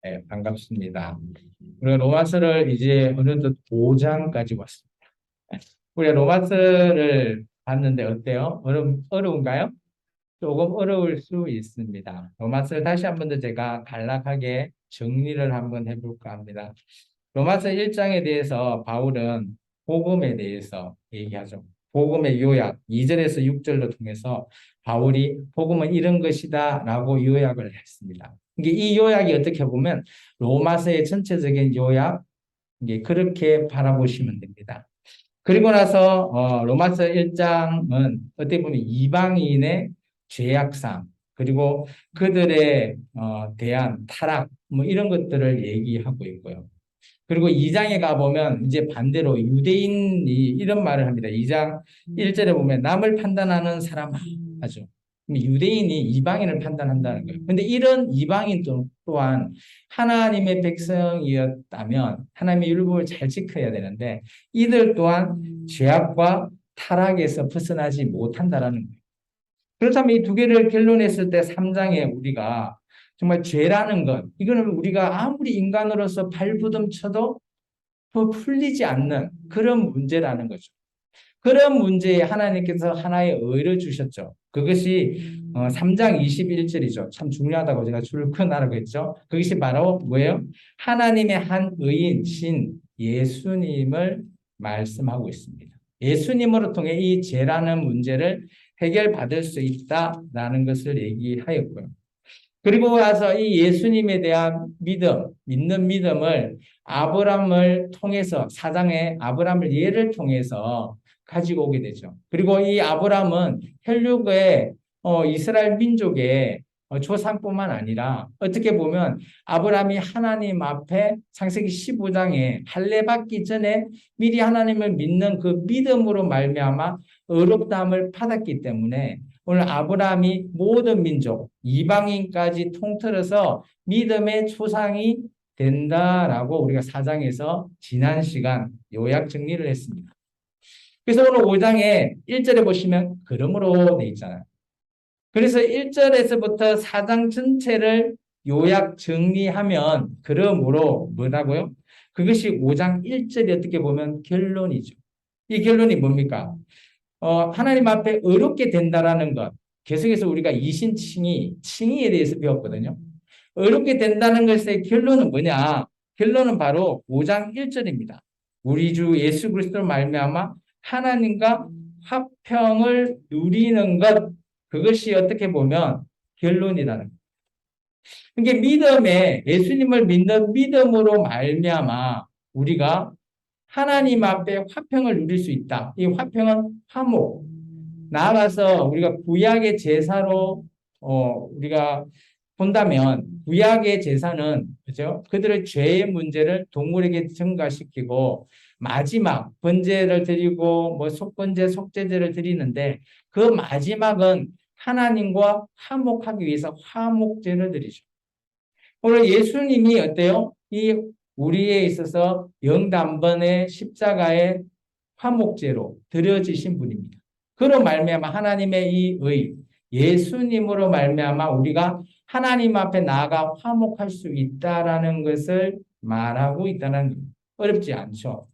네, 반갑습니다. 우리가 로마서를 이제 어느덧 5장까지 왔습니다. 우리가 로마서를 봤는데 어때요? 어려운가요? 조금 어려울 수 있습니다. 로마서를 다시 한 번 더 제가 간략하게 정리를 한번 해볼까 합니다. 로마서 1장에 대해서 바울은 복음에 대해서 얘기하죠. 복음의 요약, 2절에서 6절로 통해서 바울이 복음은 이런 것이다 라고 요약을 했습니다. 이게 이 요약이 어떻게 보면 로마서의 전체적인 요약, 이게 그렇게 바라보시면 됩니다. 그리고 나서 로마서 1장은 어떻게 보면 이방인의 죄악상, 그리고 그들의 대한 타락, 뭐 이런 것들을 얘기하고 있고요. 그리고 2장에 가보면 이제 반대로 유대인이 이런 말을 합니다. 2장 1절에 보면 남을 판단하는 사람 하죠. 유대인이 이방인을 판단한다는 거예요. 근데 이런 이방인 또한 하나님의 백성이었다면 하나님의 율법을 잘 지켜야 되는데 이들 또한 죄악과 타락에서 벗어나지 못한다라는 거예요. 그렇다면 이 두 개를 결론했을 때 3장에 우리가 정말 죄라는 것, 이거는 우리가 아무리 인간으로서 발부둥 쳐도 더 풀리지 않는 그런 문제라는 거죠. 그런 문제에 하나님께서 하나의 의를 주셨죠. 그것이 3장 21절이죠. 참 중요하다고 제가 줄을 끊으라고 했죠. 그것이 바로 뭐예요? 하나님의 한 의인 신 예수님을 말씀하고 있습니다. 예수님으로 통해 이 죄라는 문제를 해결받을 수 있다라는 것을 얘기하였고요. 그리고 와서 이 예수님에 대한 믿음, 믿는 믿음을 아브람을 통해서 사장의 아브람을 예를 통해서 가지고 오게 되죠. 그리고 이 아브람은 혈육의 이스라엘 민족의 조상뿐만 아니라 어떻게 보면 아브람이 하나님 앞에 창세기 15장에 할례 받기 전에 미리 하나님을 믿는 그 믿음으로 말미암아 의롭다함을 받았기 때문에 오늘 아브라함이 모든 민족, 이방인까지 통틀어서 믿음의 초상이 된다라고 우리가 사장에서 지난 시간 요약 정리를 했습니다. 그래서 오늘 5장에 1절에 보시면 그러므로 돼 있잖아요. 그래서 1절에서부터 4장 전체를 요약 정리하면 그러므로 뭐라고요? 그것이 5장 1절이 어떻게 보면 결론이죠. 이 결론이 뭡니까? 하나님 앞에 의롭게 된다라는 것. 계속해서 우리가 칭의에 대해서 배웠거든요. 의롭게 된다는 것의 결론은 뭐냐? 결론은 바로 5장 1절입니다. 우리 주 예수 그리스도로 말미암아 하나님과 화평을 누리는 것. 그것이 어떻게 보면 결론이라는 것. 그러니까 예수님을 믿는 믿음으로 말미암아 우리가 하나님 앞에 화평을 누릴 수 있다. 이 화평은 화목. 나아가서 우리가 구약의 제사로 우리가 본다면 구약의 제사는 그죠? 그들의 죄의 문제를 동물에게 전가시키고 마지막 번제를 드리고 뭐 속번제, 속죄제를 드리는데 그 마지막은 하나님과 화목하기 위해서 화목제를 드리죠. 오늘 예수님이 어때요? 이 우리에 있어서 영단번의 십자가의 화목제로 드려지신 분입니다. 그로 말미암아 하나님의 이 의, 예수님으로 말미암아 우리가 하나님 앞에 나아가 화목할 수 있다라는 것을 말하고 있다는 어렵지 않죠.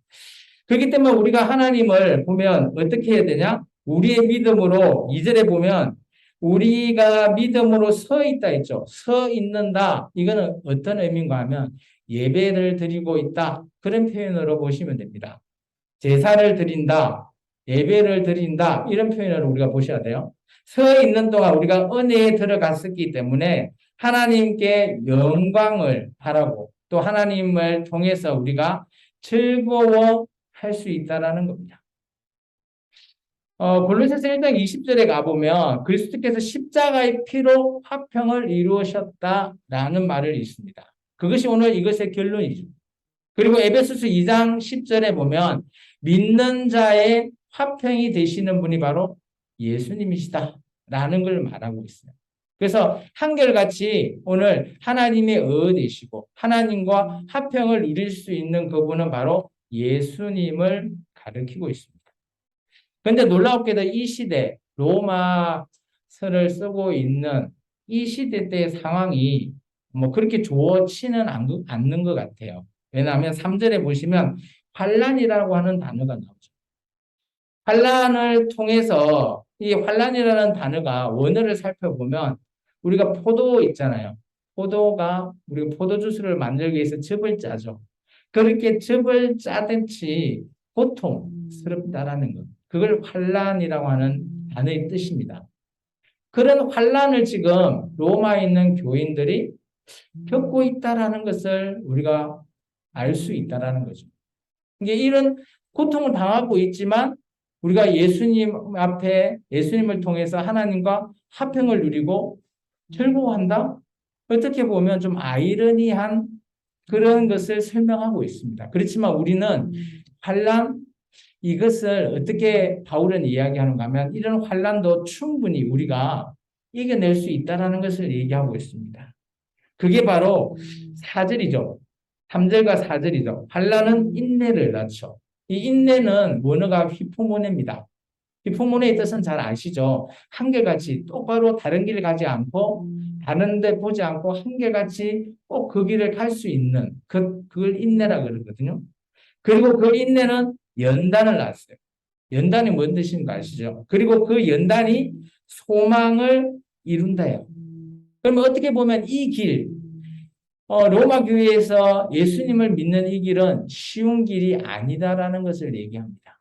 그렇기 때문에 우리가 하나님을 보면 어떻게 해야 되냐? 우리의 믿음으로 2절에 보면 우리가 믿음으로 서 있다 했죠. 서 있는다. 이거는 어떤 의미인가 하면 예배를 드리고 있다. 그런 표현으로 보시면 됩니다. 제사를 드린다. 예배를 드린다. 이런 표현을 우리가 보셔야 돼요. 서 있는 동안 우리가 은혜에 들어갔었기 때문에 하나님께 영광을 바라고 또 하나님을 통해서 우리가 즐거워할 수 있다라는 겁니다. 골로새서 1장 20절에 가보면 그리스도께서 십자가의 피로 화평을 이루셨다라는 말을 있습니다. 그것이 오늘 이것의 결론이죠. 그리고 에베소서 2장 10절에 보면 믿는 자의 화평이 되시는 분이 바로 예수님이시다라는 걸 말하고 있어요. 그래서 한결같이 오늘 하나님의 되시고 하나님과 화평을 이룰 수 있는 그분은 바로 예수님을 가리키고 있습니다. 그런데 놀랍게도 이 시대 로마서를 쓰고 있는 이 시대 때의 상황이 뭐 그렇게 좋지는 않는 것 같아요. 왜냐하면 3절에 보시면 환란이라고 하는 단어가 나오죠. 환란을 통해서 이 환란이라는 단어가 원어를 살펴보면 우리가 포도 있잖아요. 포도가 우리가 포도주스를 만들기 위해서 즙을 짜죠. 그렇게 즙을 짜듯이 고통스럽다라는 것. 그걸 환란이라고 하는 단어의 뜻입니다. 그런 환란을 지금 로마에 있는 교인들이 겪고 있다라는 것을 우리가 알 수 있다라는 거죠. 이게 이런 고통을 당하고 있지만 우리가 예수님 앞에 예수님을 통해서 하나님과 화평을 누리고 즐거워한다? 어떻게 보면 좀 아이러니한 그런 것을 설명하고 있습니다. 그렇지만 우리는 환란 이것을 어떻게 바울은 이야기하는가 하면 이런 환란도 충분히 우리가 이겨낼 수 있다는 것을 얘기하고 있습니다. 그게 바로 4절이죠. 3절과 4절이죠. 환란은 인내를 낳죠. 이 인내는 원어가 히포모네입니다. 히포모네의 뜻은 잘 아시죠? 한결같이 똑바로 다른 길을 가지 않고 다른 데 보지 않고 한결같이 꼭 그 길을 갈 수 있는 그걸 인내라 그러거든요. 그리고 그 인내는 연단을 낳았어요. 연단이 뭔 뜻인지 아시죠? 그리고 그 연단이 소망을 이룬다요. 그러면 어떻게 보면 이 길, 로마 교회에서 예수님을 믿는 이 길은 쉬운 길이 아니다라는 것을 얘기합니다.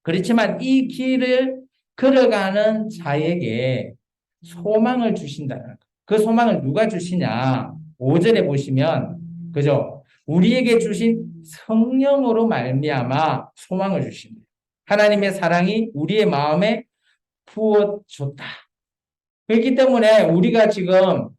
그렇지만 이 길을 걸어가는 자에게 소망을 주신다는 것. 그 소망을 누가 주시냐? 5절에 보시면 그죠? 우리에게 주신 성령으로 말미암아 소망을 주신다. 하나님의 사랑이 우리의 마음에 부어줬다. 그렇기 때문에 우리가 지금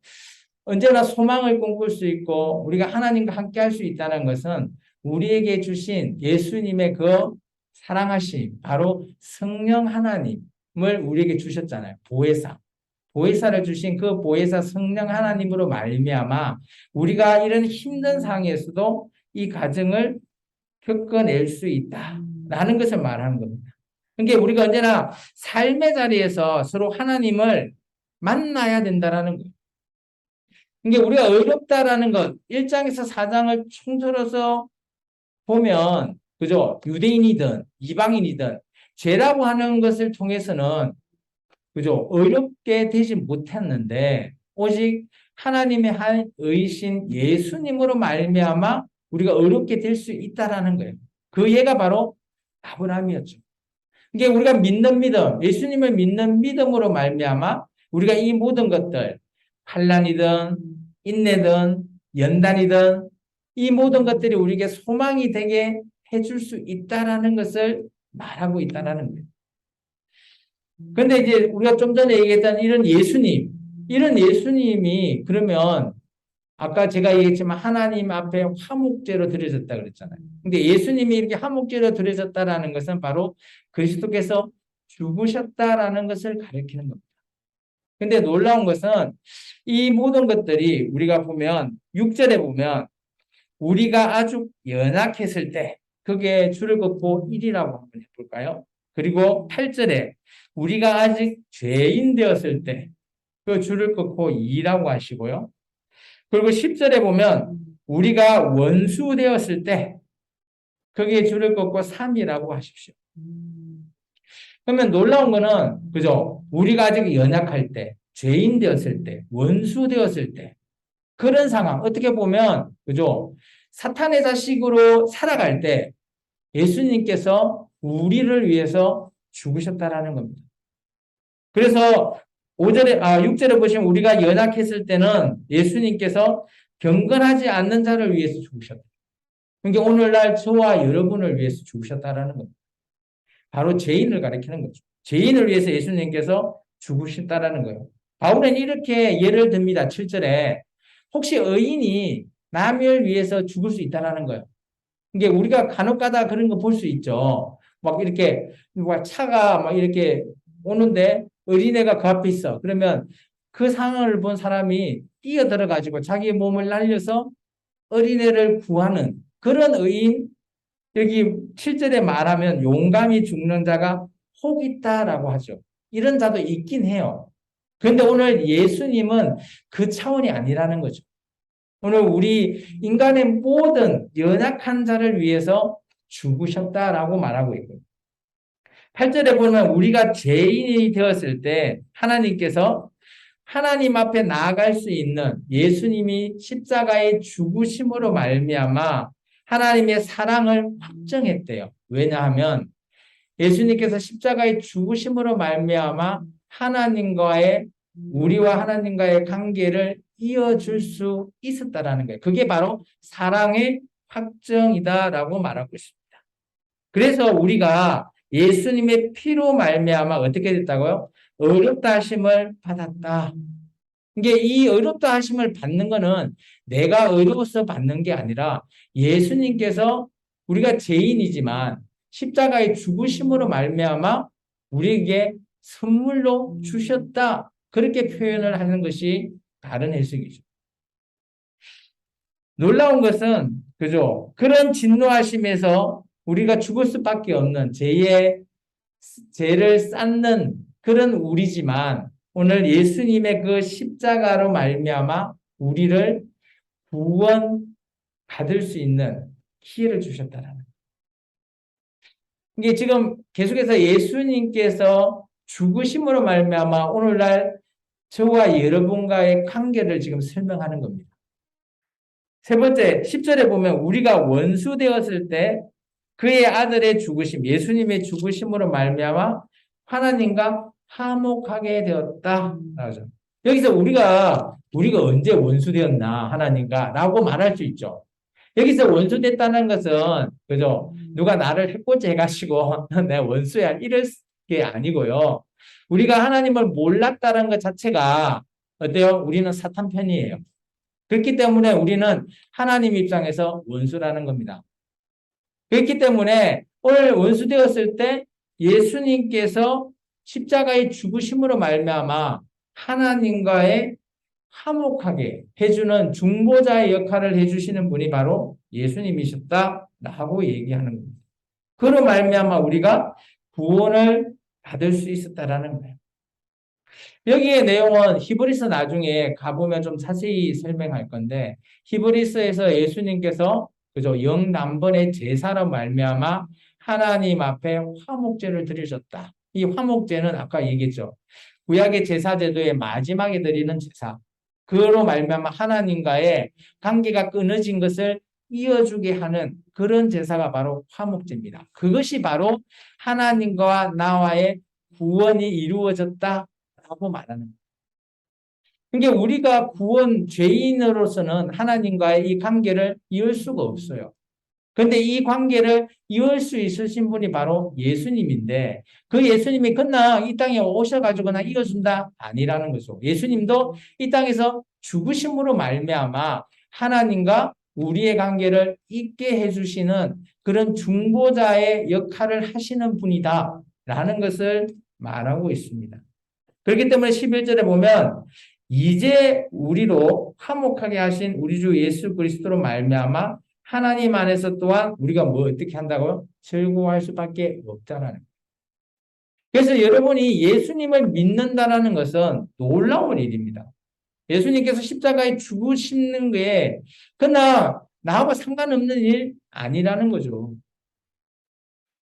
언제나 소망을 꿈꿀 수 있고 우리가 하나님과 함께 할 수 있다는 것은 우리에게 주신 예수님의 그 사랑하심, 바로 성령 하나님을 우리에게 주셨잖아요. 보혜사. 보혜사를 주신 그 보혜사 성령 하나님으로 말미암아 우리가 이런 힘든 상황에서도 이 과정을 겪어낼 수 있다라는 것을 말하는 겁니다. 그러니까 우리가 언제나 삶의 자리에서 서로 하나님을 만나야 된다라는 거예요. 그러니까 우리가 어렵다라는 것, 1장에서 4장을 총틀어서 보면, 그죠? 유대인이든 이방인이든 죄라고 하는 것을 통해서는, 그죠? 어렵게 되지 못했는데, 오직 하나님의 한 의신 예수님으로 말미암아 우리가 어렵게 될 수 있다라는 거예요. 그 예가 바로 아브라함이었죠. 이게 우리가 믿는 믿음, 예수님을 믿는 믿음으로 말미암아 우리가 이 모든 것들, 환난이든 인내든 연단이든 이 모든 것들이 우리에게 소망이 되게 해줄 수 있다라는 것을 말하고 있다라는 거예요. 그런데 이제 우리가 좀 전에 얘기했던 이런 예수님이 그러면 아까 제가 얘기했지만 하나님 앞에 화목제로 드려졌다 그랬잖아요. 근데 예수님이 이렇게 화목제로 드려졌다라는 것은 바로 그리스도께서 죽으셨다라는 것을 가리키는 겁니다. 근데 놀라운 것은 이 모든 것들이 우리가 보면 6절에 보면 우리가 아주 연약했을 때 그게 줄을 긋고 1이라고 한번 해볼까요? 그리고 8절에 우리가 아직 죄인 되었을 때 그 줄을 긋고 2라고 하시고요. 그리고 10절에 보면 우리가 원수 되었을 때 거기에 줄을 긋고 3이라고 하십시오. 그러면 놀라운 거는 그죠? 우리가 아직 연약할 때, 죄인 되었을 때, 원수 되었을 때 그런 상황 어떻게 보면 그죠? 사탄의 자식으로 살아갈 때 예수님께서 우리를 위해서 죽으셨다라는 겁니다. 그래서 6절에 보시면 우리가 연약했을 때는 예수님께서 경건하지 않는 자를 위해서 죽으셨다. 그러니까 오늘날 저와 여러분을 위해서 죽으셨다라는 겁니다. 바로 죄인을 가리키는 거죠. 죄인을 위해서 예수님께서 죽으셨다라는 거예요. 바울은 이렇게 예를 듭니다. 7절에 혹시 의인이 남을 위해서 죽을 수 있다라는 거예요. 이게 우리가 간혹 가다 그런 거 볼 수 있죠. 막 이렇게 차가 막 이렇게 오는데 어린애가 그 앞에 있어. 그러면 그 상황을 본 사람이 뛰어들어 가지고 자기 몸을 날려서 어린애를 구하는 그런 의인, 여기 7절에 말하면 용감히 죽는 자가 혹 있다라고 하죠. 이런 자도 있긴 해요. 그런데 오늘 예수님은 그 차원이 아니라는 거죠. 오늘 우리 인간의 모든 연약한 자를 위해서 죽으셨다라고 말하고 있고요. 8절에 보면 우리가 죄인이 되었을 때 하나님께서 하나님 앞에 나아갈 수 있는 예수님이 십자가의 죽으심으로 말미암아 하나님의 사랑을 확정했대요. 왜냐하면 예수님께서 십자가의 죽으심으로 말미암아 하나님과의 우리와 하나님과의 관계를 이어줄 수 있었다라는 거예요. 그게 바로 사랑의 확정이다라고 말하고 있습니다. 그래서 우리가 예수님의 피로 말미암아 어떻게 됐다고요? 의롭다 하심을 받았다. 이게 이 의롭다 하심을 받는 거는 내가 의로워서 받는 게 아니라 예수님께서 우리가 죄인이지만 십자가의 죽으심으로 말미암아 우리에게 선물로 주셨다. 그렇게 표현을 하는 것이 다른 해석이죠. 놀라운 것은 그죠? 그런 진노하심에서 우리가 죽을 수밖에 없는 죄를 쌓는 그런 우리지만 오늘 예수님의 그 십자가로 말미암아 우리를 구원받을 수 있는 기회를 주셨다라는 거예요. 이게 지금 계속해서 예수님께서 죽으심으로 말미암아 오늘날 저와 여러분과의 관계를 지금 설명하는 겁니다. 세 번째, 10절에 보면 우리가 원수 되었을 때 그의 아들의 죽으심, 예수님의 죽으심으로 말미암아 하나님과 화목하게 되었다. 라죠. 여기서 우리가 언제 원수 되었나 하나님과 라고 말할 수 있죠. 여기서 원수 됐다는 것은 그죠? 누가 나를 해코지 해가지고 내 원수야 이럴 게 아니고요. 우리가 하나님을 몰랐다는 것 자체가 어때요? 우리는 사탄 편이에요. 그렇기 때문에 우리는 하나님 입장에서 원수라는 겁니다. 그렇기 때문에 오늘 원수 되었을 때 예수님께서 십자가의 죽으심으로 말미암아 하나님과의 화목하게 해주는 중보자의 역할을 해주시는 분이 바로 예수님이셨다라고 얘기하는 겁니다. 그로 말미암아 우리가 구원을 받을 수 있었다라는 거예요. 여기에 내용은 히브리서 나중에 가보면 좀 자세히 설명할 건데 히브리서에서 예수님께서 그죠 영남번의 제사로 말미암아 하나님 앞에 화목제를 드리셨다. 이 화목제는 아까 얘기했죠. 구약의 제사제도의 마지막에 드리는 제사. 그로 말미암아 하나님과의 관계가 끊어진 것을 이어주게 하는 그런 제사가 바로 화목제입니다. 그것이 바로 하나님과 나와의 구원이 이루어졌다라고 말하는 거예요. 그러니까 우리가 죄인으로서는 하나님과의 이 관계를 이을 수가 없어요. 그런데 이 관계를 이을 수 있으신 분이 바로 예수님인데 그 예수님이 그냥 이 땅에 오셔가지고 나 이어준다 아니라는 거죠. 예수님도 이 땅에서 죽으심으로 말미암아 하나님과 우리의 관계를 있게 해주시는 그런 중보자의 역할을 하시는 분이다라는 것을 말하고 있습니다. 그렇기 때문에 11절에 보면 이제 우리로 화목하게 하신 우리 주 예수 그리스도로 말미암아 하나님 안에서 또한 우리가 뭐 어떻게 한다고요? 즐거워할 수밖에 없다라는 거예요. 그래서 여러분이 예수님을 믿는다라는 것은 놀라운 일입니다. 예수님께서 십자가에 죽으시는 게 그러나 나하고 상관없는 일 아니라는 거죠.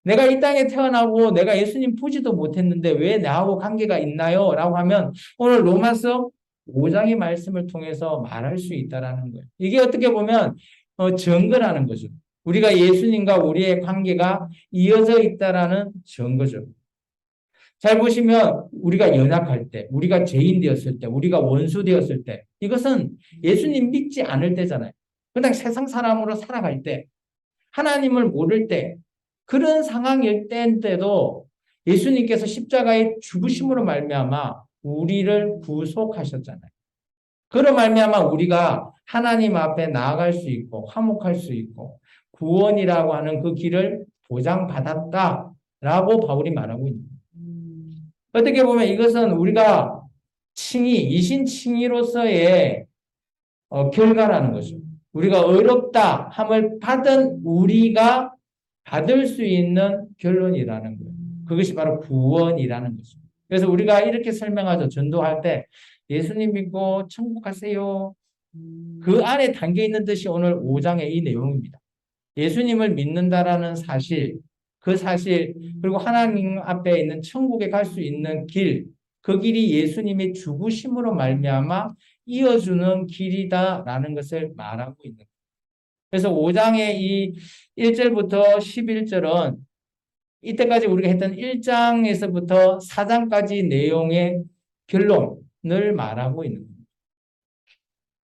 내가 이 땅에 태어나고 내가 예수님 보지도 못했는데 왜 나하고 관계가 있나요? 라고 하면 오늘 로마서 5장의 말씀을 통해서 말할 수 있다라는 거예요. 이게 어떻게 보면 증거라는 거죠. 우리가 예수님과 우리의 관계가 이어져 있다라는 증거죠. 잘 보시면 우리가 연약할 때, 우리가 죄인 되었을 때, 우리가 원수 되었을 때 이것은 예수님 믿지 않을 때잖아요. 그냥 세상 사람으로 살아갈 때, 하나님을 모를 때 그런 상황일 때인데도 예수님께서 십자가의 죽으심으로 말미암아 우리를 구속하셨잖아요. 그로 말미암아 우리가 하나님 앞에 나아갈 수 있고 화목할 수 있고 구원이라고 하는 그 길을 보장받았다라고 바울이 말하고 있는 거예요. 어떻게 보면 이것은 우리가 이신칭의로서의 결과라는 거죠. 우리가 어렵다 함을 받은 우리가 받을 수 있는 결론이라는 거예요. 그것이 바로 구원이라는 거죠. 그래서 우리가 이렇게 설명하죠. 전도할 때 예수님 믿고 천국 가세요. 그 안에 담겨 있는 뜻이 오늘 5장의 이 내용입니다. 예수님을 믿는다라는 사실, 그 사실, 그리고 하나님 앞에 있는 천국에 갈 수 있는 길, 그 길이 예수님의 죽으심으로 말미암아 이어주는 길이다라는 것을 말하고 있는 거예요. 그래서 5장의 이 1절부터 11절은 이때까지 우리가 했던 1장에서부터 4장까지 내용의 결론을 말하고 있는 거예요.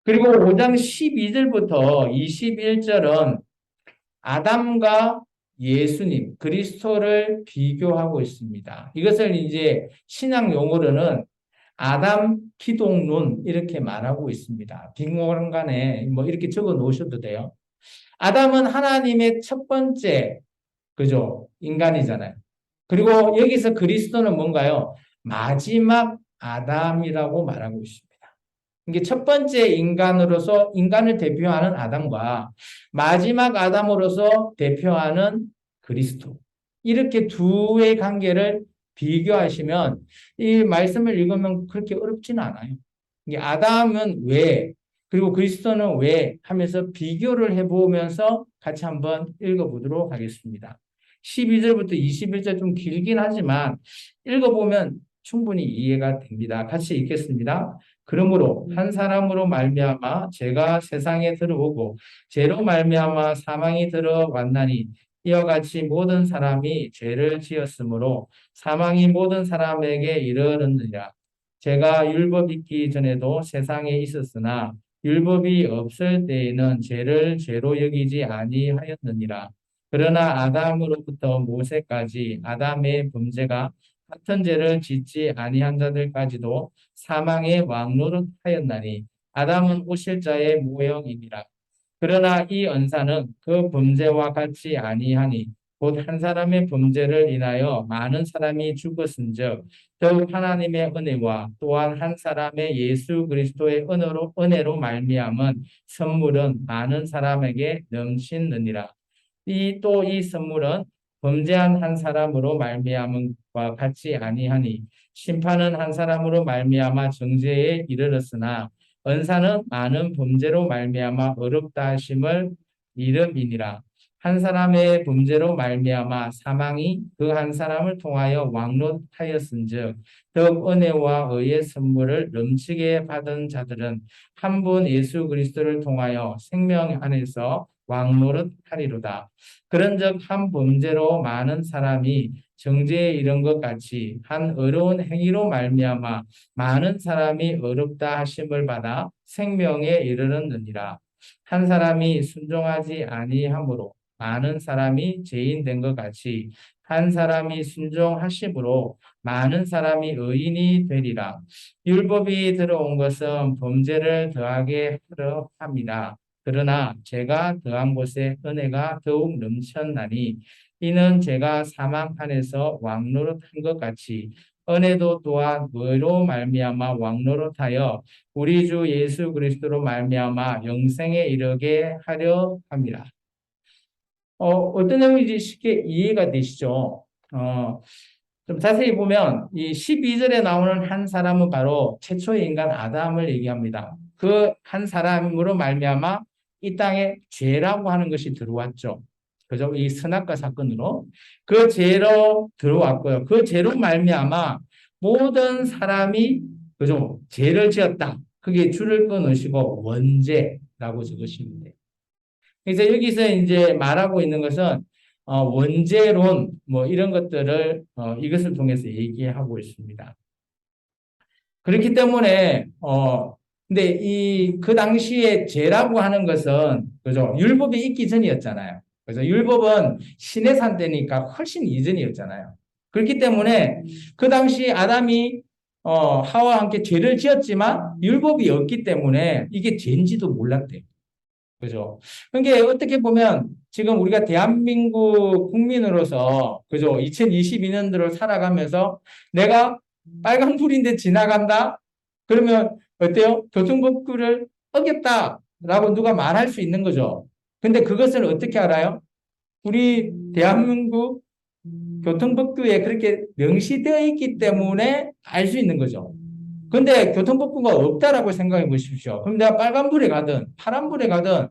그리고 5장 12절부터 21절은 아담과 예수님, 그리스도를 비교하고 있습니다. 이것을 이제 신학 용어로는 아담 기독론 이렇게 말하고 있습니다. 빈공간에 뭐 이렇게 적어 놓으셔도 돼요. 아담은 하나님의 첫 번째, 그죠? 인간이잖아요. 그리고 여기서 그리스도는 뭔가요? 마지막 아담이라고 말하고 있습니다. 이게 첫 번째 인간으로서 인간을 대표하는 아담과 마지막 아담으로서 대표하는 그리스도. 이렇게 두의 관계를 비교하시면 이 말씀을 읽으면 그렇게 어렵지는 않아요. 이게 아담은 왜, 그리고 그리스도는 왜 하면서 비교를 해보면서 같이 한번 읽어보도록 하겠습니다. 12절부터 21절 좀 길긴 하지만 읽어보면 충분히 이해가 됩니다. 같이 읽겠습니다. 그러므로 한 사람으로 말미암아 죄가 세상에 들어오고 죄로 말미암아 사망이 들어왔나니 이와 같이 모든 사람이 죄를 지었으므로 사망이 모든 사람에게 이르렀느니라. 죄가 율법 있기 전에도 세상에 있었으나 율법이 없을 때에는 죄를 죄로 여기지 아니하였느니라. 그러나 아담으로부터 모세까지 아담의 범죄가 같은 죄를 짓지 아니한 자들까지도 사망의 왕노릇하였나니 아담은 오실 자의 모형이니라. 그러나 이 언사는 그 범죄와 같이 아니하니 곧 한 사람의 범죄를 인하여 많은 사람이 죽었은즉 더욱 하나님의 은혜와 또한 한 사람의 예수 그리스도의 은혜로 말미암은 선물은 많은 사람에게 넘치느니라. 이 선물은 범죄한 한 사람으로 말미암음과 같이 아니하니 심판은 한 사람으로 말미암아 정죄에 이르렀으나 언사는 많은 범죄로 말미암아 어렵다 하심을 이름이니라. 한 사람의 범죄로 말미암아 사망이 그 한 사람을 통하여 왕노하였은즉 더욱 은혜와 의의 선물을 넘치게 받은 자들은 한 분 예수 그리스도를 통하여 생명 안에서 왕노릇하리로다. 그런즉 한 범죄로 많은 사람이 정죄에 이른 것 같이 한 어려운 행위로 말미암아 많은 사람이 어렵다 하심을 받아 생명에 이르렀느니라. 한 사람이 순종하지 아니하므로 많은 사람이 죄인 된 것 같이 한 사람이 순종하심으로 많은 사람이 의인이 되리라. 율법이 들어온 것은 범죄를 더하게 하려 함이라. 그러나 죄가 더한 곳에 은혜가 더욱 넘쳤나니 이는 죄가 사망 안에서 왕노릇한 것 같이 은혜도 또한 의로 말미암아 왕노릇하여 우리 주 예수 그리스도로 말미암아 영생에 이르게 하려 함이라. 어떤 내용인지 쉽게 이해가 되시죠? 좀 자세히 보면 이 12절에 나오는 한 사람은 바로 최초의 인간 아담을 얘기합니다. 그 한 사람으로 말미암아 이 땅에 죄라고 하는 것이 들어왔죠. 그죠? 이 선악과 사건으로 그 죄로 들어왔고요. 그 죄로 말미암아 모든 사람이 그죠? 죄를 지었다. 그게 줄을 끊으시고 원죄라고 적으시면 돼요. 그래서 여기서 이제 말하고 있는 것은 원죄론 뭐 이런 것들을 이것을 통해서 얘기하고 있습니다. 그렇기 때문에 근데 이 그 당시에 죄라고 하는 것은 그죠? 율법이 있기 전이었잖아요. 그래서 율법은 시내산 때니까 훨씬 이전이었잖아요. 그렇기 때문에 그 당시 아담이 하와와 함께 죄를 지었지만 율법이 없기 때문에 이게 죄인지도 몰랐대요. 그죠? 그러니까 어떻게 보면 지금 우리가 대한민국 국민으로서 그죠? 2022년도를 살아가면서 내가 빨간불인데 지나간다? 그러면 어때요? 교통법규를 어겼다라고 누가 말할 수 있는 거죠. 근데 그것을 어떻게 알아요? 우리 대한민국 교통법규에 그렇게 명시되어 있기 때문에 알 수 있는 거죠. 근데 교통법규가 없다라고 생각해 보십시오. 그럼 내가 빨간불에 가든 파란불에 가든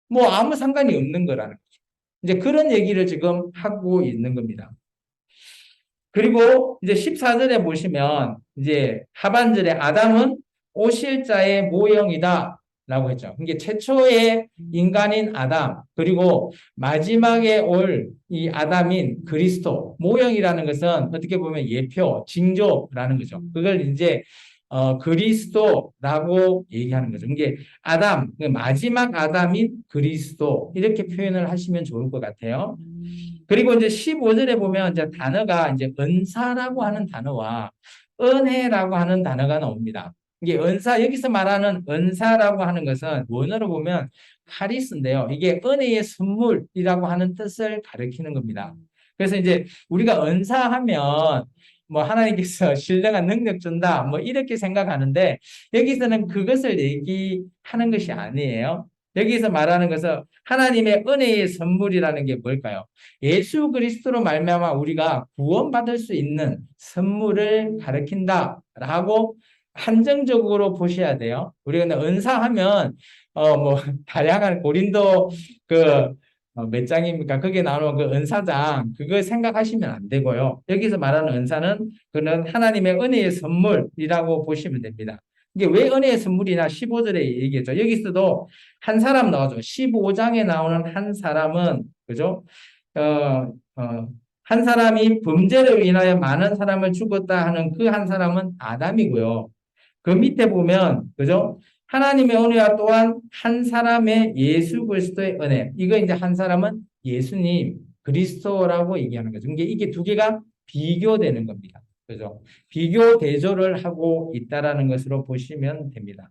뭐 아무 상관이 없는 거라는 거죠. 이제 그런 얘기를 지금 하고 있는 겁니다. 그리고 이제 14절에 보시면 이제 하반절에 아담은 오실자의 모형이다 라고 했죠. 이게 최초의 인간인 아담, 그리고 마지막에 올 이 아담인 그리스도, 모형이라는 것은 어떻게 보면 예표, 징조라는 거죠. 그걸 이제 그리스도라고 얘기하는 거죠. 이게 아담, 마지막 아담인 그리스도, 이렇게 표현을 하시면 좋을 것 같아요. 그리고 이제 15절에 보면 이제 단어가 이제 은사라고 하는 단어와 은혜라고 하는 단어가 나옵니다. 이게 은사, 여기서 말하는 은사라고 하는 것은 원어로 보면 카리스인데요. 이게 은혜의 선물이라고 하는 뜻을 가리키는 겁니다. 그래서 이제 우리가 은사하면 뭐 하나님께서 신령한 능력 준다, 뭐 이렇게 생각하는데 여기서는 그것을 얘기하는 것이 아니에요. 여기서 말하는 것은 하나님의 은혜의 선물이라는 게 뭘까요? 예수 그리스도로 말미암아 우리가 구원받을 수 있는 선물을 가리킨다라고 한정적으로 보셔야 돼요. 우리가 은사하면 뭐 다양한 고린도 그 몇 장입니까? 거기에 나오는 그 은사장 그거 생각하시면 안 되고요. 여기서 말하는 은사는 그는 하나님의 은혜의 선물이라고 보시면 됩니다. 이게 왜 은혜의 선물이나 15절에 얘기했죠. 여기서도 한 사람 나오죠. 15장에 나오는 한 사람은 그죠? 어, 한 사람이 범죄를 인하여 많은 사람을 죽었다 하는 그 한 사람은 아담이고요. 그 밑에 보면 그죠? 하나님의 은혜와 또한 한 사람의 예수 그리스도의 은혜. 이거 이제 한 사람은 예수님 그리스도라고 얘기하는 거죠. 이게 두 개가 비교되는 겁니다. 그죠? 비교 대조를 하고 있다라는 것으로 보시면 됩니다.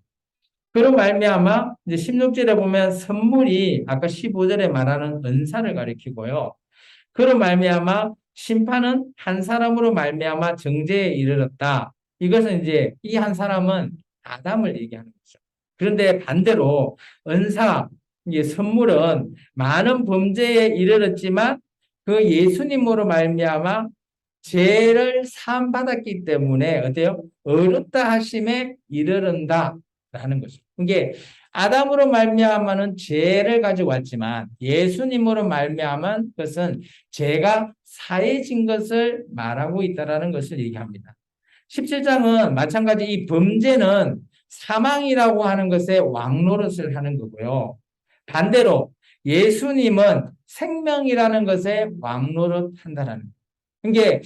그런 말미암아 이제 16절에 보면 선물이 아까 15절에 말하는 은사를 가리키고요. 그런 말미암아 심판은 한 사람으로 말미암아 정죄에 이르렀다. 이것은 이제 이 한 사람은 아담을 얘기하는 거죠. 그런데 반대로 은사, 이게 선물은 많은 범죄에 이르렀지만 그 예수님으로 말미암아 죄를 사함 받았기 때문에 어때요? 어렵다 하심에 이르른다라는 거죠. 이게 아담으로 말미암아는 죄를 가지고 왔지만 예수님으로 말미암은 것은 죄가 사해진 것을 말하고 있다라는 것을 얘기합니다. 17장은 마찬가지 이 범죄는 사망이라고 하는 것에 왕노릇을 하는 거고요. 반대로 예수님은 생명이라는 것에 왕노릇 한다라는 거예요. 이게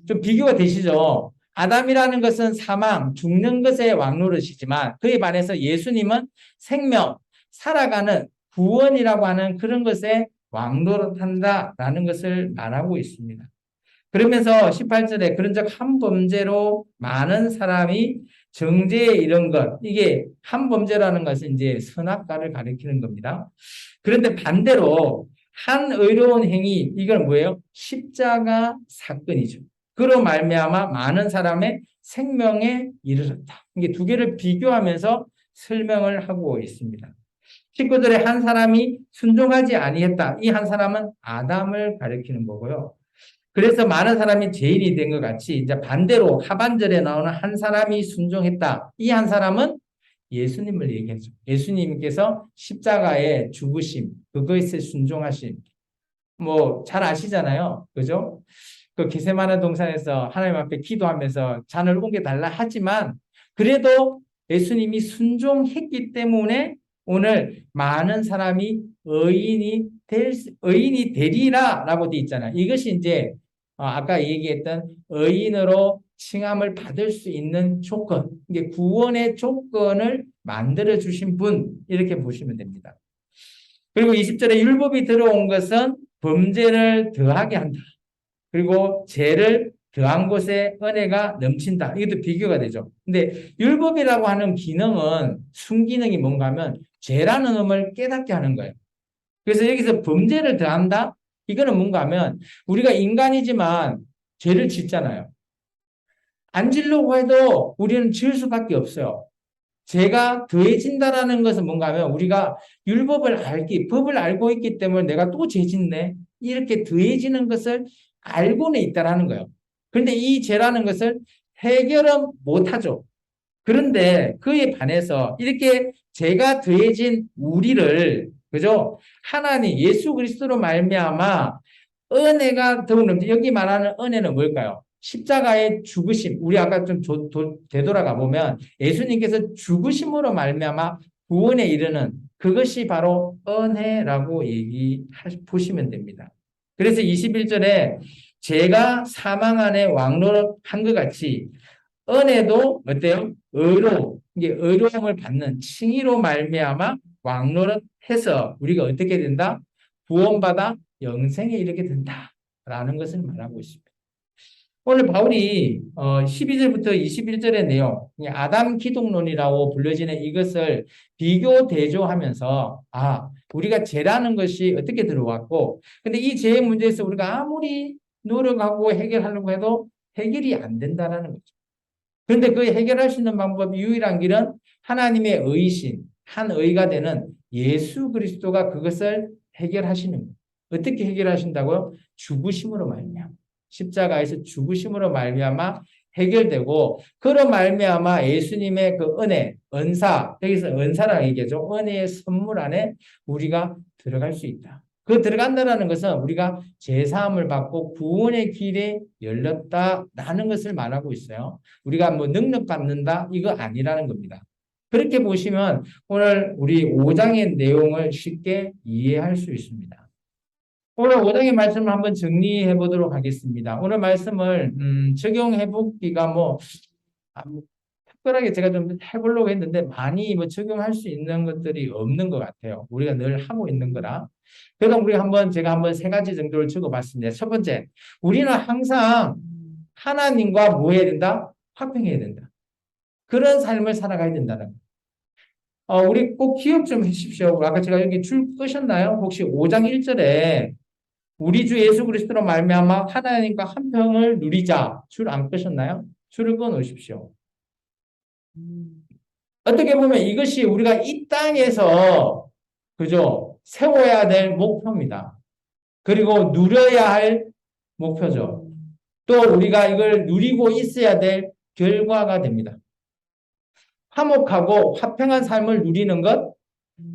좀 비교가 되시죠? 아담이라는 것은 사망, 죽는 것의 왕노릇이지만 그에 반해서 예수님은 생명, 살아가는 구원이라고 하는 그런 것에 왕노릇한다라는 것을 말하고 있습니다. 그러면서 18절에 그런 적 한 범죄로 많은 사람이 정죄에 이른 것, 이게 한 범죄라는 것은 이제 선악과를 가리키는 겁니다. 그런데 반대로 한 의로운 행위, 이건 뭐예요? 십자가 사건이죠. 그로 말미암아 많은 사람의 생명에 이르렀다. 이게 두 개를 비교하면서 설명을 하고 있습니다. 19절에 한 사람이 순종하지 아니했다. 이 한 사람은 아담을 가리키는 거고요. 그래서 많은 사람이 죄인이 된 것 같이 이제 반대로 하반절에 나오는 한 사람이 순종했다. 이 한 사람은 예수님을 얘기하죠. 예수님께서 십자가에 죽으심, 그것에 순종하심. 뭐 잘 아시잖아요. 그죠? 그 게세마네 동산에서 하나님 앞에 기도하면서 잔을 옮겨달라 하지만 그래도 예수님이 순종했기 때문에 오늘 많은 사람이 의인이 되리라라고 돼 있잖아요. 이것이 이제 아까 얘기했던 의인으로 칭함을 받을 수 있는 조건, 이게 구원의 조건을 만들어 주신 분 이렇게 보시면 됩니다. 그리고 20절에 율법이 들어온 것은 범죄를 더하게 한다. 그리고 죄를 더한 곳에 은혜가 넘친다. 이것도 비교가 되죠. 근데 율법이라고 하는 기능은 순기능이 뭔가 하면 죄라는 음을 깨닫게 하는 거예요. 그래서 여기서 범죄를 더한다? 이거는 뭔가 하면 우리가 인간이지만 죄를 짓잖아요. 안 지려고 해도 우리는 지을 수밖에 없어요. 죄가 더해진다라는 것은 뭔가 하면 우리가 법을 알고 있기 때문에 내가 또 죄 짓네. 이렇게 더해지는 것을 알고는 있다라는 거예요. 그런데 이 죄라는 것을 해결은 못하죠. 그런데 그에 반해서 이렇게 죄가 더해진 우리를 그죠? 하나님 예수 그리스도로 말미암아 은혜가 더욱 넘치. 여기 말하는 은혜는 뭘까요? 십자가의 죽으심. 우리 아까 좀 되돌아가 보면 예수님께서 죽으심으로 말미암아 구원에 이르는 그것이 바로 은혜라고 보시면 됩니다. 그래서 21절에 제가 사망 안에 왕노릇한 것 같이 은혜도 어때요? 이게 의로움을 받는 칭의로 말미암아 왕노릇해서 우리가 어떻게 된다? 구원받아 영생에 이르게 된다라는 것을 말하고 있습니다. 오늘 바울이 12절부터 21절의 내용, 아담 기독론이라고 불려지는 이것을 비교 대조하면서 우리가 죄라는 것이 어떻게 들어왔고, 근데 이 죄의 문제에서 우리가 아무리 노력하고 해결하려고 해도 해결이 안 된다라는 거죠. 그런데 그 해결할 수 있는 방법 유일한 길은 하나님의 의신, 한 의가 되는 예수 그리스도가 그것을 해결하시는 거예요. 어떻게 해결하신다고요? 죽으심으로 말미암아. 십자가에서 죽으심으로 말미암아 해결되고 그로 말미암아 예수님의 그 은혜, 은사, 여기서 은사라는 얘기죠. 은혜의 선물 안에 우리가 들어갈 수 있다. 그 들어간다는 것은 우리가 제사함을 받고 구원의 길이 열렸다라는 것을 말하고 있어요. 우리가 뭐 능력 받는다 이거 아니라는 겁니다. 그렇게 보시면 오늘 우리 5장의 내용을 쉽게 이해할 수 있습니다. 오늘 5장의 말씀을 한번 정리해 보도록 하겠습니다. 오늘 말씀을 적용해 보기가 뭐 특별하게 제가 좀 해보려고 했는데 많이 뭐 적용할 수 있는 것들이 없는 것 같아요. 우리가 늘 하고 있는 거라. 그래서 제가 한번 세 가지 정도를 적어봤습니다. 첫 번째, 우리는 항상 하나님과 뭐 해야 된다? 화평해야 된다. 그런 삶을 살아가야 된다는 거예요. 우리 꼭 기억 좀 해주십시오. 아까 제가 여기 줄 끄셨나요? 혹시 5장 1절에 우리 주 예수 그리스도로 말미암아 하나님과 화평을 누리자. 줄 안 끄셨나요? 줄을 꺼 놓으십시오. 어떻게 보면 이것이 우리가 이 땅에서 그죠? 세워야 될 목표입니다. 그리고 누려야 할 목표죠. 또 우리가 이걸 누리고 있어야 될 결과가 됩니다. 화목하고 화평한 삶을 누리는 것,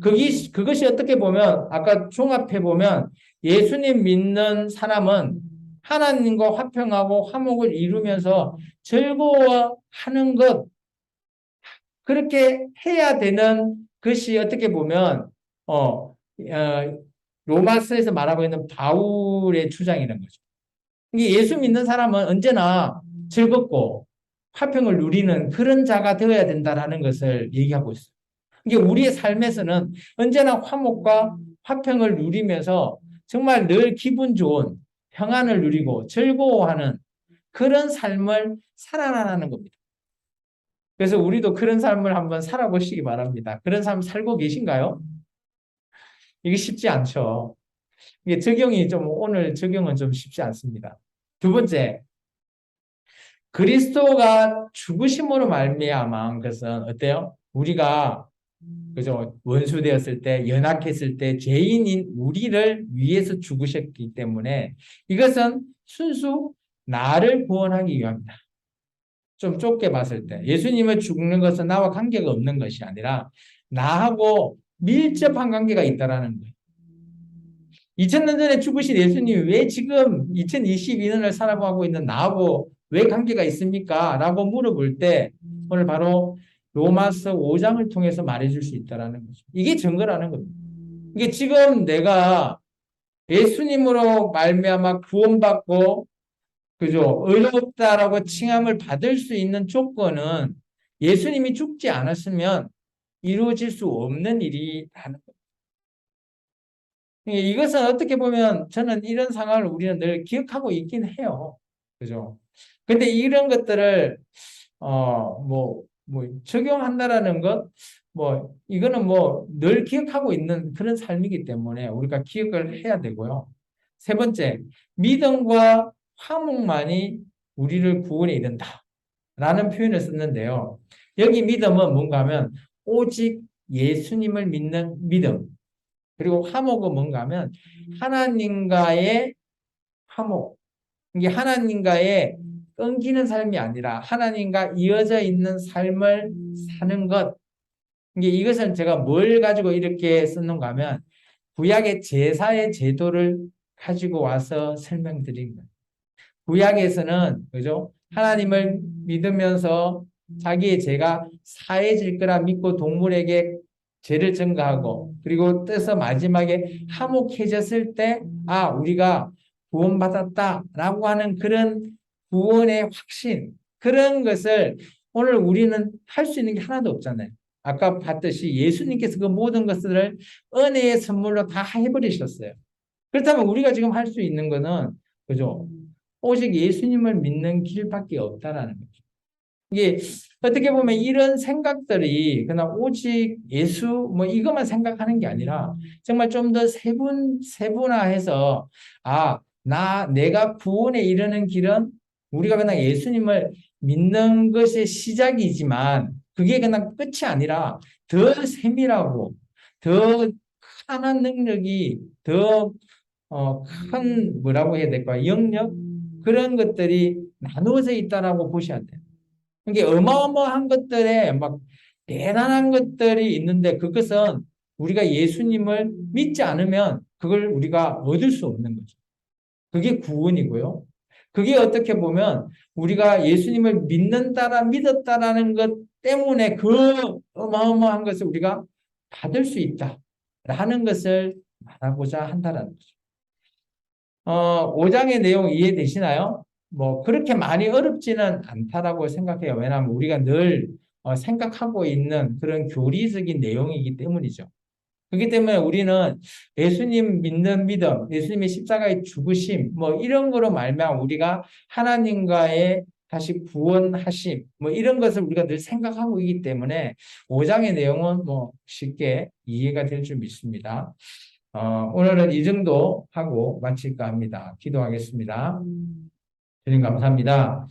그것이 어떻게 보면 아까 종합해 보면 예수님 믿는 사람은 하나님과 화평하고 화목을 이루면서 즐거워하는 것, 그렇게 해야 되는 것이 어떻게 보면 로마서에서 말하고 있는 바울의 주장이라는 거죠. 이게 예수 믿는 사람은 언제나 즐겁고 화평을 누리는 그런 자가 되어야 된다라는 것을 얘기하고 있어요. 이게 우리의 삶에서는 언제나 화목과 화평을 누리면서 정말 늘 기분 좋은 평안을 누리고 즐거워하는 그런 삶을 살아가라는 겁니다. 그래서 우리도 그런 삶을 한번 살아보시기 바랍니다. 그런 삶 살고 계신가요? 이게 쉽지 않죠. 이게 오늘 적용은 좀 쉽지 않습니다. 두 번째, 그리스도가 죽으심으로 말미암은 것은 어때요? 우리가 그죠? 원수되었을 때, 연약했을 때, 죄인인 우리를 위해서 죽으셨기 때문에 이것은 순수 나를 구원하기 위함이다. 좀 좁게 봤을 때 예수님을 죽는 것은 나와 관계가 없는 것이 아니라 나하고 밀접한 관계가 있다라는 거예요. 2000년 전에 죽으신 예수님이 왜 지금 2022년을 살아가고 있는 나하고 왜 관계가 있습니까? 라고 물어볼 때 오늘 바로 로마서 5장을 통해서 말해줄 수 있다라는 거죠. 이게 증거라는 겁니다. 이게 지금 내가 예수님으로 말미암아 구원받고 그죠? 의롭다라고 칭함을 받을 수 있는 조건은 예수님이 죽지 않았으면 이루어질 수 없는 일이라는 거예요. 이것은 어떻게 보면 저는 이런 상황을 우리는 늘 기억하고 있긴 해요. 그죠? 근데 이런 것들을, 적용한다라는 것, 이거는 늘 기억하고 있는 그런 삶이기 때문에 우리가 기억을 해야 되고요. 세 번째, 믿음과 화목만이 우리를 구원에 이른다. 라는 표현을 썼는데요. 여기 믿음은 뭔가 하면 오직 예수님을 믿는 믿음. 그리고 화목은 뭔가 하면 하나님과의 화목. 이게 하나님과의 끊기는 삶이 아니라 하나님과 이어져 있는 삶을 사는 것. 이게 이것은 제가 뭘 가지고 이렇게 썼는가 하면 구약의 제사의 제도를 가지고 와서 설명드린 거예요. 구약에서는 그죠? 하나님을 믿으면서 자기의 죄가 사해질 거라 믿고 동물에게 죄를 증거하고 그리고 떠서 마지막에 화목해졌을 때 아, 우리가 구원받았다라고 하는 그런 구원의 확신 그런 것을 오늘 우리는 할 수 있는 게 하나도 없잖아요. 아까 봤듯이 예수님께서 그 모든 것들을 은혜의 선물로 다 해버리셨어요. 그렇다면 우리가 지금 할 수 있는 거는 그죠? 오직 예수님을 믿는 길밖에 없다라는 거죠. 이게 어떻게 보면 이런 생각들이 그냥 오직 예수 뭐 이것만 생각하는 게 아니라 정말 좀 더 세분화해서 아, 내가 구원에 이르는 길은 우리가 그냥 예수님을 믿는 것의 시작이지만 그게 그냥 끝이 아니라 더 세밀하고 더 강한 능력이 더 큰 해야 될까 영역 그런 것들이 나누어져 있다라고 보셔야 돼요. 이게 어마어마한 것들에 막 대단한 것들이 있는데 그것은 우리가 예수님을 믿지 않으면 그걸 우리가 얻을 수 없는 거죠. 그게 구원이고요. 그게 어떻게 보면 우리가 예수님을 믿었다라는 것 때문에 그 어마어마한 것을 우리가 받을 수 있다라는 것을 말하고자 한다는 거죠. 5장의 내용 이해되시나요? 뭐 그렇게 많이 어렵지는 않다라고 생각해요. 왜냐하면 우리가 늘 생각하고 있는 그런 교리적인 내용이기 때문이죠. 그렇기 때문에 우리는 예수님 믿는 믿음, 예수님의 십자가의 죽으심, 뭐 이런 거로 말미암아 우리가 하나님과의 다시 구원하심, 뭐 이런 것을 우리가 늘 생각하고 있기 때문에 5장의 내용은 뭐 쉽게 이해가 될 줄 믿습니다. 오늘은 이 정도 하고 마칠까 합니다. 기도하겠습니다. 주님 감사합니다.